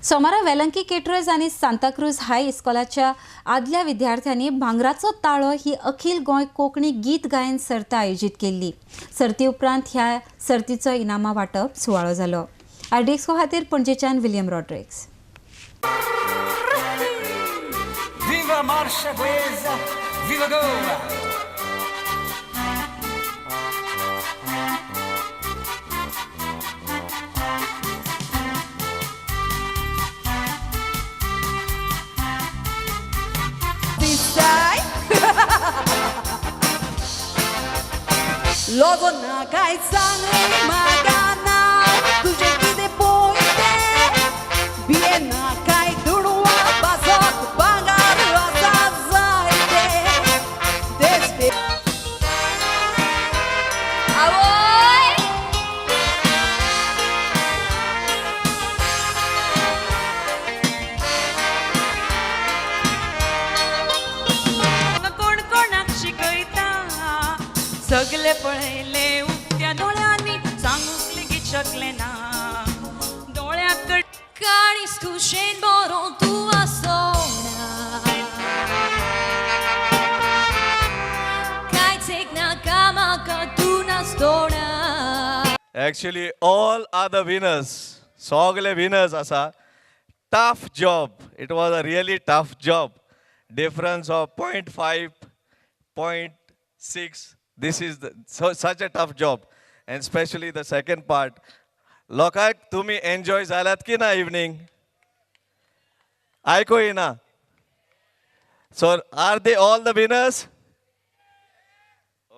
सोमारा वेलंकी केटरर्स आणि सांताक्रूज हाय इस्कॉलाच्या आदल्या विद्यार्थ्यांनी भांगराचो ताळो ही अखिल गोंय कोंकणी गीत गायन सर्त आयोजित केल्ली. सर्ती उपरांत ह्या सर्तीचो इनामां वांटप सुवाळो जालो. आरडीएक्सो खातीर पणजेच्यान William Rodrigues. Viva Marcia Guesa, viva Goa! Logo na caizana magana tuje ki depois de bien na cai durua bazot bangar azaite despe Avoy कोण कोणाक शिकयता सगळे पळयले उक्त्या दोळ्यांनी सांगूक लेगीत शकले ना दोळ्याकड Caris tuxen boron tua sona Kai tek na kama ka tu na stona Actually, all are the winners. Sogle winners asa. Tough job. It was a really tough job. Difference of 0.5, 0.6. This is such a tough job. And especially the second part. Lokak, tumi enjoy zalat ki na evening? Aiko ina. So, are they all the winners?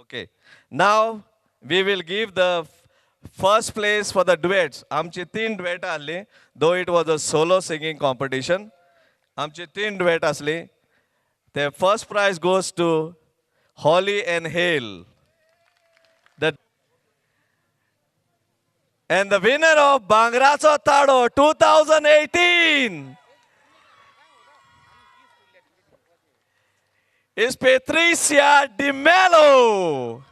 Okay. Now, we will give the first place for the duets. आमची 3 duet आसली, though it was a solo singing competition. आमची 3 duet आसली. The first prize goes to Holly and Hale. And the winner of Bangracho Tado 2018 is Patricia Di Mello.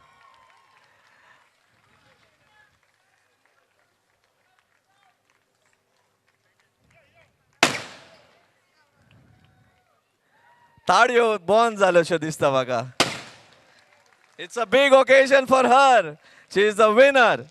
ताडयो बॉन जाल्योशो दिसता म्हाका. It's a big occasion for her. She is the winner.